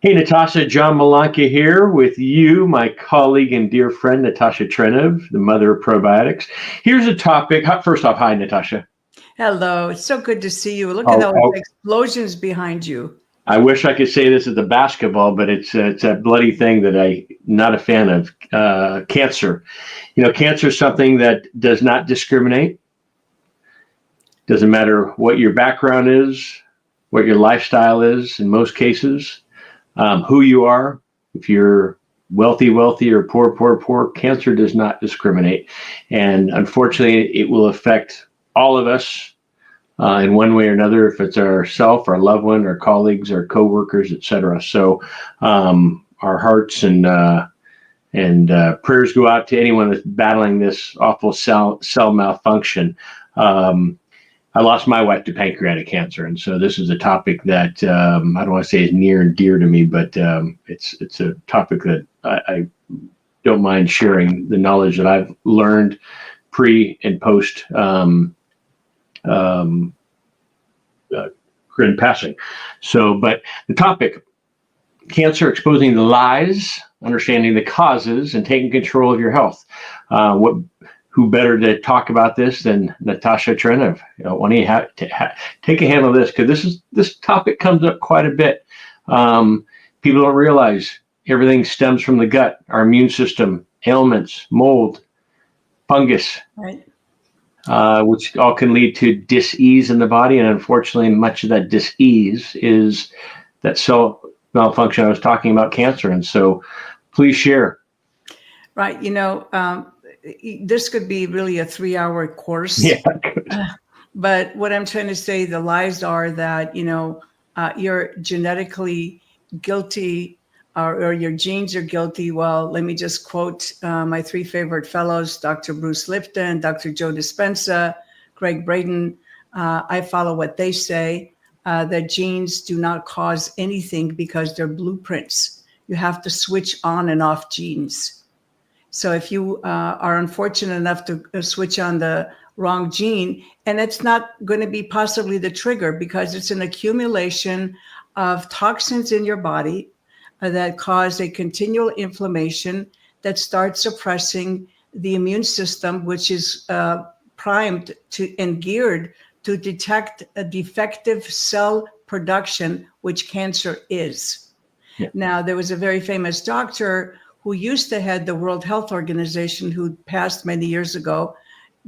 Hey, Natasha, John Malanca here with you, my colleague and dear friend, Natasha Trenev, the mother of probiotics. Here's a topic. First off, hi, Natasha. Hello. It's so good to see you. Look at Oh, those oh, explosions behind you. I wish I could say this is the basketball, but it's a bloody thing that I'm not a fan of. Cancer. Cancer is something that does not discriminate. Doesn't matter what your background is, what your lifestyle is in most cases. Who you are, if you're wealthy, or poor, cancer does not discriminate. And unfortunately, it will affect all of us in one way or another, if it's ourself, our loved one, our colleagues, our coworkers, etc. So our hearts and prayers go out to anyone that's battling this awful cell malfunction. I lost my wife to pancreatic cancer, and so this is a topic that I don't want to say is near and dear to me, but it's a topic that I don't mind sharing the knowledge that I've learned pre and post Corinne passing. So, but the topic: cancer, exposing the lies, understanding the causes, and taking control of your health. Who better to talk about this than Natasha Trenev? Why don't you take a handle of this, because this topic comes up quite a bit. People don't realize everything stems from the gut, our immune system, ailments, mold, fungus, Right. which all can lead to dis-ease in the body. And unfortunately, much of that dis-ease is that cell malfunction I was talking about, cancer. And so please share. Right. This could be really a 3-hour course. Yeah. But what I'm trying to say, the lies are that, you're genetically guilty or your genes are guilty. Well, let me just quote my 3 favorite fellows, Dr. Bruce Lipton, Dr. Joe Dispenza, Greg Braden. I follow what they say, that genes do not cause anything because they're blueprints. You have to switch on and off genes. So if you are unfortunate enough to switch on the wrong gene, and it's not going to be possibly the trigger, because it's an accumulation of toxins in your body that cause a continual inflammation that starts suppressing the immune system, which is primed to and geared to detect a defective cell production, which cancer is. Yeah. Now, there was a very famous doctor who used to head the World Health Organization, who passed many years ago,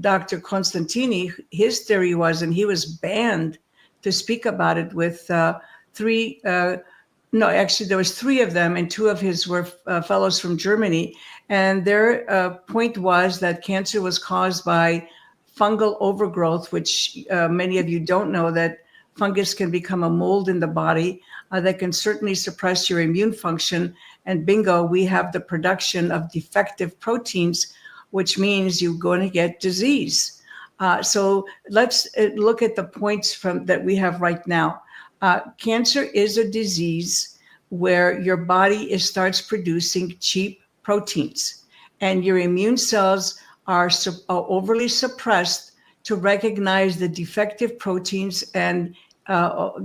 Dr. Constantini. His theory was, and he was banned to speak about it with there was 3 of them, and 2 of his were fellows from Germany. And their point was that cancer was caused by fungal overgrowth, which many of you don't know, that fungus can become a mold in the body that can certainly suppress your immune function. And bingo, we have the production of defective proteins, which means you're going to get disease. So let's look at the points that we have right now. Cancer is a disease where your body starts producing cheap proteins, and your immune cells are overly suppressed to recognize the defective proteins and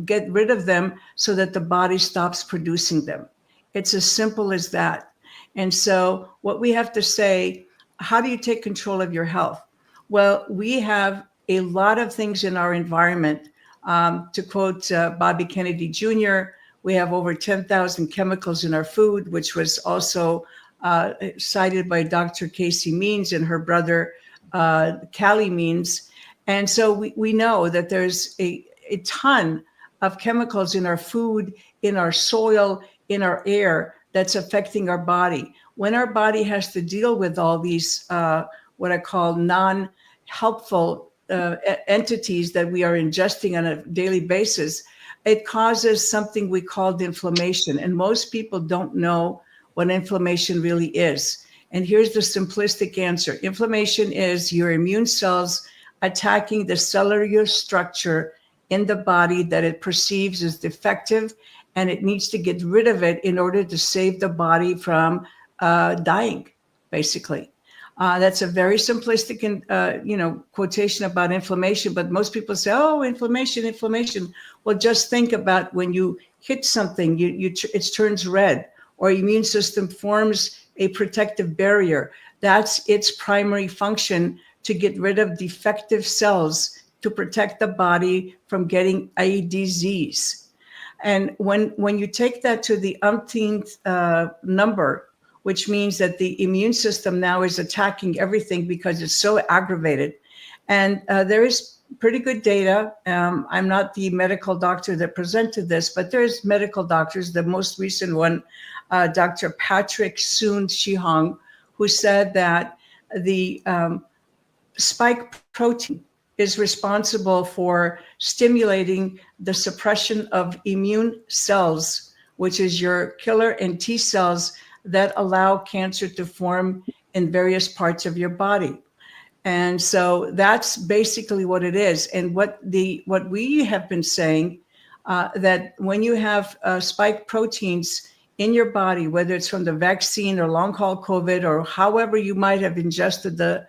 get rid of them so that the body stops producing them. It's as simple as that. And so what we have to say, how do you take control of your health? Well, we have a lot of things in our environment. To quote Bobby Kennedy Jr., we have over 10,000 chemicals in our food, which was also cited by Dr. Casey Means and her brother, Callie Means. And so we know that there's a ton of chemicals in our food, in our soil, in our air, that's affecting our body. When our body has to deal with all these, what I call non-helpful entities that we are ingesting on a daily basis, it causes something we call inflammation. And most people don't know what inflammation really is. And here's the simplistic answer. Inflammation is your immune cells attacking the cellular structure in the body that it perceives as defective, and it needs to get rid of it in order to save the body from dying, basically. That's a very simplistic quotation about inflammation, but most people say, oh, inflammation. Well, just think about when you hits something, it turns red, or immune system forms a protective barrier. That's its primary function, to get rid of defective cells to protect the body from getting a disease. And when you take that to the umpteenth number, which means that the immune system now is attacking everything because it's so aggravated. And there is pretty good data. I'm not the medical doctor that presented this, but there's medical doctors. The most recent one, Dr. Patrick Soon Shihong, who said that the spike protein is responsible for stimulating the suppression of immune cells, which is your killer and T cells that allow cancer to form in various parts of your body. And so that's basically what it is. And what we have been saying, that when you have spike proteins in your body, whether it's from the vaccine or long haul COVID, or however you might have ingested the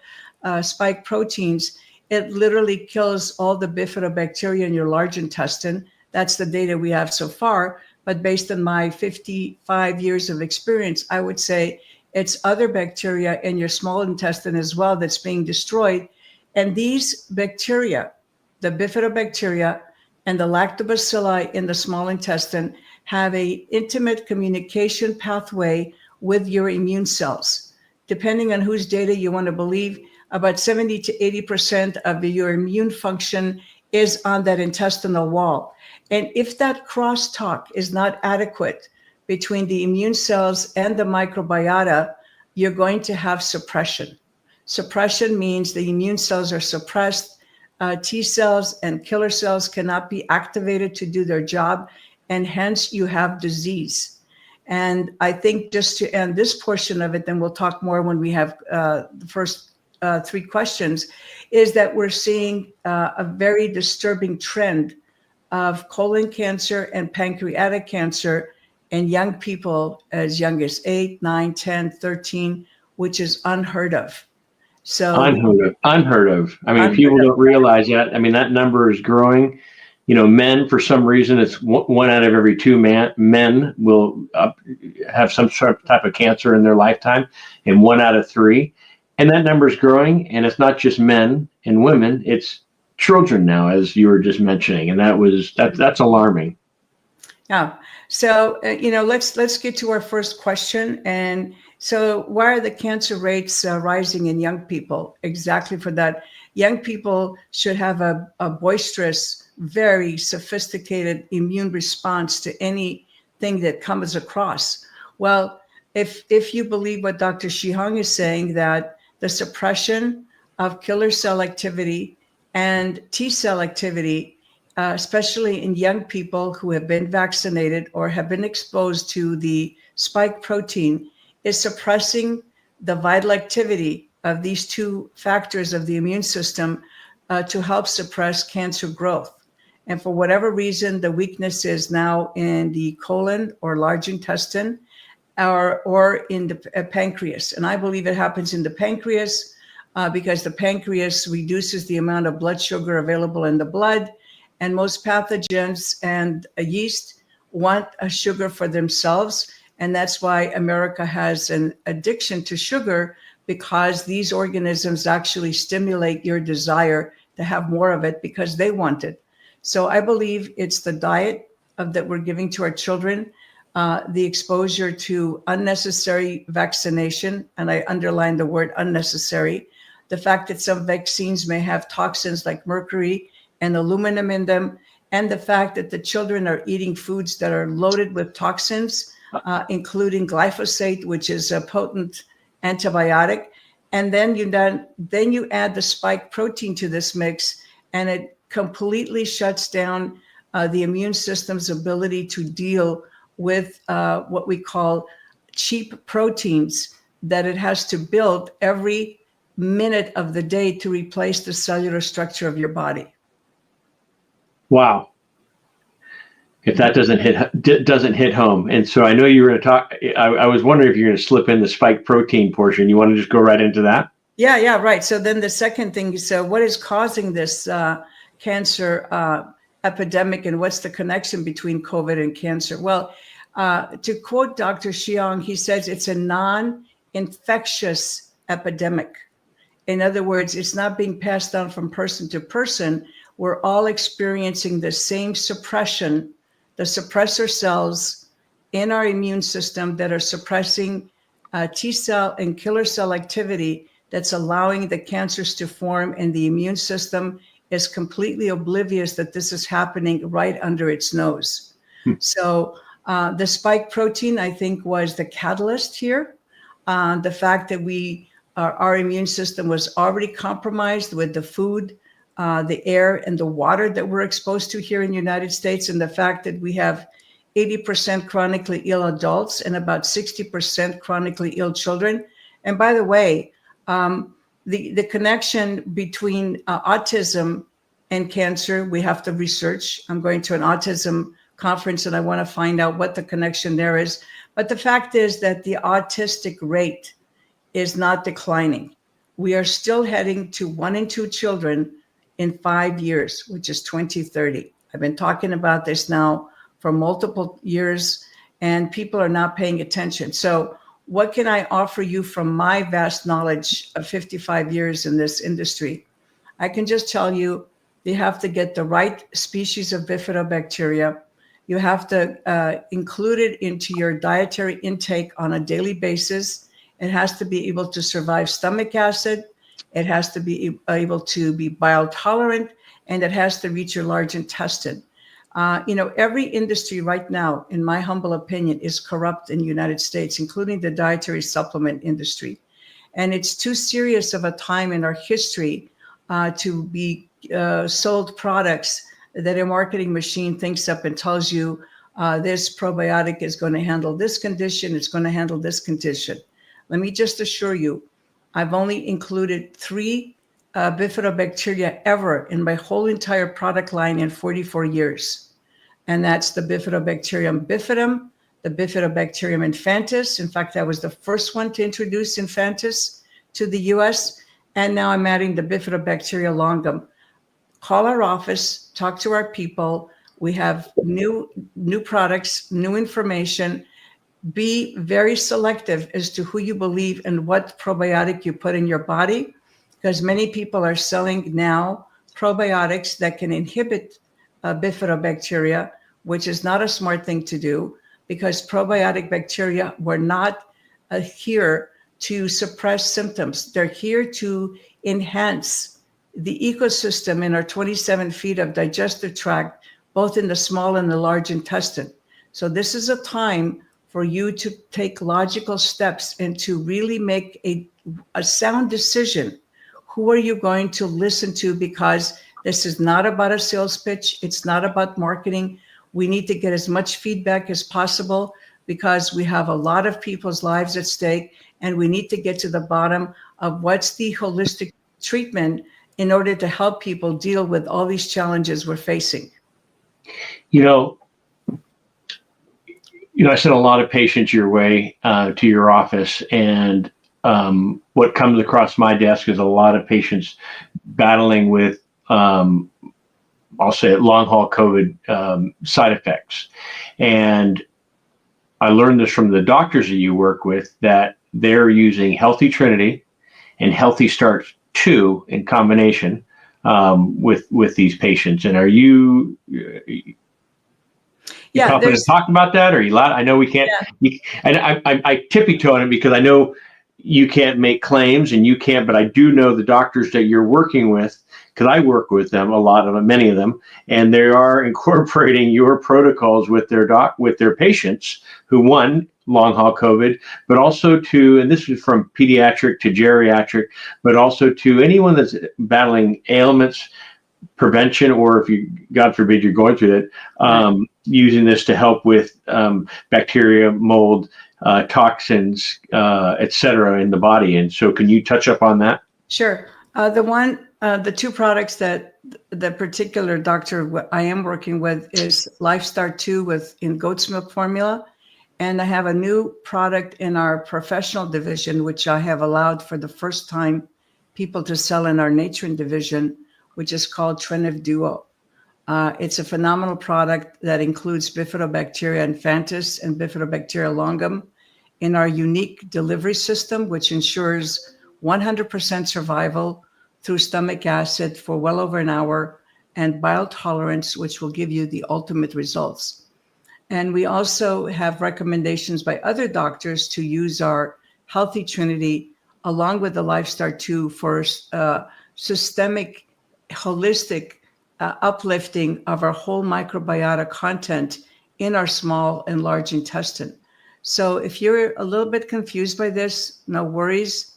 spike proteins, it literally kills all the bifidobacteria in your large intestine. That's the data we have so far. But based on my 55 years of experience, I would say it's other bacteria in your small intestine as well that's being destroyed. And these bacteria, the bifidobacteria and the lactobacilli in the small intestine, have an intimate communication pathway with your immune cells. Depending on whose data you want to believe, about 70 to 80% of your immune function is on that intestinal wall. And if that crosstalk is not adequate between the immune cells and the microbiota, you're going to have suppression. Suppression means the immune cells are suppressed. T cells and killer cells cannot be activated to do their job, and hence you have disease. And I think, just to end this portion of it, then we'll talk more when we have the first three questions, is that we're seeing a very disturbing trend of colon cancer and pancreatic cancer in young people as young as 8, 9, 10, 13, which is unheard of. So unheard of. I mean, people don't realize that. I mean, that number is growing. You know, men, for some reason, it's one out of every two men will have some sort of type of cancer in their lifetime, and 1 out of 3. And that number is growing, and it's not just men and women, it's children now, as you were just mentioning. And that's alarming. Yeah. So, let's get to our first question. And so why are the cancer rates rising in young people? Exactly for that. Young people should have a boisterous, very sophisticated immune response to anything that comes across. Well, if you believe what Dr. Shihong is saying, that the suppression of killer cell activity and T cell activity, especially in young people who have been vaccinated or have been exposed to the spike protein, is suppressing the vital activity of these two factors of the immune system to help suppress cancer growth. And for whatever reason, the weakness is now in the colon or large intestine, or in the pancreas. And I believe it happens in the pancreas because the pancreas reduces the amount of blood sugar available in the blood. And most pathogens and yeast want a sugar for themselves. And that's why America has an addiction to sugar, because these organisms actually stimulate your desire to have more of it because they want it. So I believe it's the diet that we're giving to our children, the exposure to unnecessary vaccination, and I underline the word unnecessary, the fact that some vaccines may have toxins like mercury and aluminum in them, and the fact that the children are eating foods that are loaded with toxins, including glyphosate, which is a potent antibiotic. And then you add the spike protein to this mix, and it completely shuts down the immune system's ability to deal with what we call cheap proteins that it has to build every minute of the day to replace the cellular structure of your body. Wow. If that doesn't hit home. And so I know you were going to talk, I was wondering if you're going to slip in the spike protein portion. You want to just go right into that? Yeah, right. So then the second thing is, what is causing this cancer epidemic and what's the connection between COVID and cancer? Well, to quote Dr. Xiong, he says it's a non-infectious epidemic. In other words, it's not being passed down from person to person. We're all experiencing the same suppression, the suppressor cells in our immune system that are suppressing T cell and killer cell activity that's allowing the cancers to form, and the immune system is completely oblivious that this is happening right under its nose. So the spike protein, I think, was the catalyst here. The fact that our immune system was already compromised with the food, the air, and the water that we're exposed to here in the United States, and the fact that we have 80% chronically ill adults and about 60% chronically ill children. And by the way, the connection between autism and cancer, we have to research. I'm going to an autism conference and I want to find out what the connection there is. But the fact is that the autistic rate is not declining. We are still heading to 1 in 2 children in 5 years, which is 2030. I've been talking about this now for multiple years, and people are not paying attention. So what can I offer you from my vast knowledge of 55 years in this industry? I can just tell you, you have to get the right species of bifidobacteria. You have to include it into your dietary intake on a daily basis. It has to be able to survive stomach acid. It has to be able to be bile tolerant, and it has to reach your large intestine. Every industry right now, in my humble opinion, is corrupt in the United States, including the dietary supplement industry. And it's too serious of a time in our history to be sold products that a marketing machine thinks up and tells you this probiotic is going to handle this condition, it's going to handle this condition. Let me just assure you, I've only included 3 bifidobacteria ever in my whole entire product line in 44 years. And that's the Bifidobacterium bifidum, the Bifidobacterium infantis. In fact, I was the first one to introduce infantis to the US. And now I'm adding the Bifidobacteria longum. Call our office, talk to our people. We have new products, new information. Be very selective as to who you believe and what probiotic you put in your body, because many people are selling now probiotics that can inhibit bifidobacteria, which is not a smart thing to do, because probiotic bacteria were not here to suppress symptoms. They're here to enhance the ecosystem in our 27 feet of digestive tract, both in the small and the large intestine. So this is a time for you to take logical steps and to really make a sound decision. Who are you going to listen to? Because this is not about a sales pitch. It's not about marketing. We need to get as much feedback as possible because we have a lot of people's lives at stake, and we need to get to the bottom of what's the holistic treatment in order to help people deal with all these challenges we're facing. I sent a lot of patients your way to your office, and what comes across my desk is a lot of patients battling with, I'll say it, long haul COVID side effects. And I learned this from the doctors that you work with, that they're using Healthy Trinity and Healthy Start 2 in combination with these patients. And are you confident to talk about that? Or are you allowed? I know we can't. Yeah. I tippy-toe on it because I know you can't make claims and you can't, but I do know the doctors that you're working with, because I work with them, many of them, and they are incorporating your protocols with their patients who, one, long haul COVID, but also and this is from pediatric to geriatric, but also to anyone that's battling ailments, prevention, or if you, God forbid, you're going through it, using this to help with bacteria, mold, toxins, et cetera, in the body. And so can you touch up on that? Sure. The 2 products that the particular doctor I am working with is LifeStart 2 in goat's milk formula. And I have a new product in our professional division, which I have allowed for the first time people to sell in our Natren division, which is called Trenev Duo. It's a phenomenal product that includes Bifidobacteria infantis and Bifidobacteria longum in our unique delivery system, which ensures 100% survival through stomach acid for well over an hour, and bile tolerance, which will give you the ultimate results. And we also have recommendations by other doctors to use our Healthy Trinity along with the Lifestart 2 for systemic, holistic uplifting of our whole microbiota content in our small and large intestine. So if you're a little bit confused by this, no worries.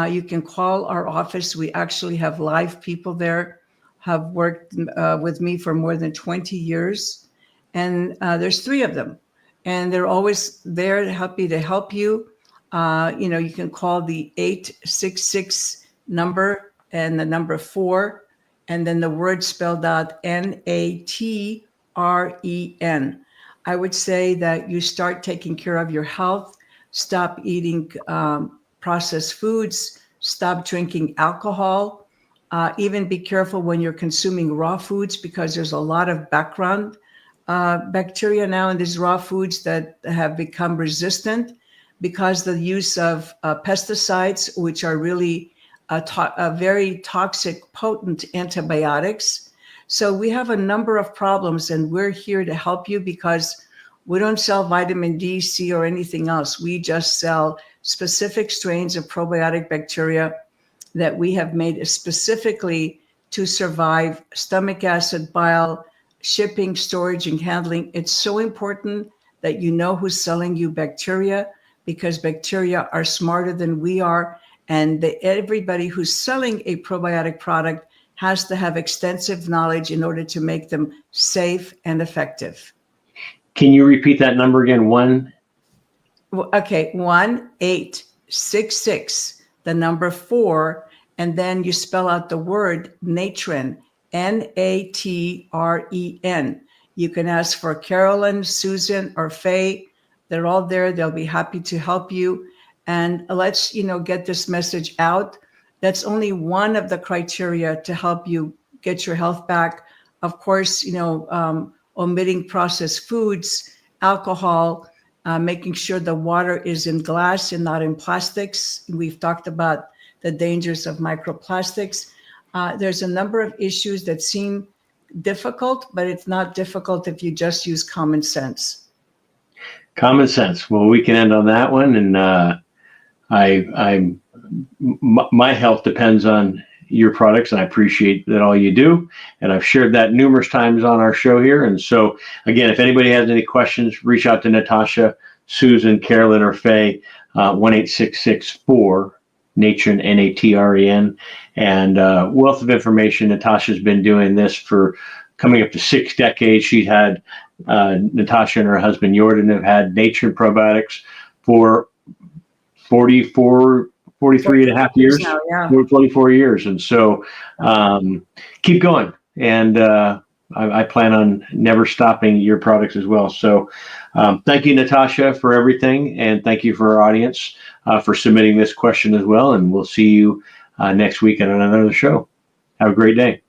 You can call our office. We actually have live people there, have worked with me for more than 20 years. And there's 3 of them. And they're always there, happy to help you. You can call the 866 number and the number 4, and then the word spelled out Natren. I would say that you start taking care of your health, stop eating processed foods, stop drinking alcohol, even be careful when you're consuming raw foods, because there's a lot of background bacteria now in these raw foods that have become resistant because the use of pesticides, which are really very toxic, potent antibiotics. So we have a number of problems, and we're here to help you because we don't sell vitamin D, C, or anything else. We just sell specific strains of probiotic bacteria that we have made specifically to survive stomach acid, bile, shipping, storage, and handling. It's so important that you know who's selling you bacteria, because bacteria are smarter than we are. And everybody who's selling a probiotic product has to have extensive knowledge in order to make them safe and effective. Can you repeat that number again? 1-866, the number 4, and then you spell out the word Natren, Natren. You can ask for Carolyn, Susan, or Faye. They're all there. They'll be happy to help you. And let's, get this message out. That's only one of the criteria to help you get your health back. Of course, omitting processed foods, alcohol, making sure the water is in glass and not in plastics. We've talked about the dangers of microplastics. There's a number of issues that seem difficult, but it's not difficult if you just use common sense. Common sense. Well, we can end on that one. And my health depends on your products, and I appreciate that all you do. And I've shared that numerous times on our show here. And so, again, if anybody has any questions, reach out to Natasha, Susan, Carolyn, or Faye, 1-866-4 Natren, Natren, and wealth of information. Natasha's been doing this for coming up to 6 decades. She's had Natasha and her husband Jordan have had Natren probiotics for 43 and a half years, now, yeah. 24 years. And so keep going. And I plan on never stopping your products as well. So thank you, Natasha, for everything. And thank you for our audience for submitting this question as well. And we'll see you next week on another show. Have a great day.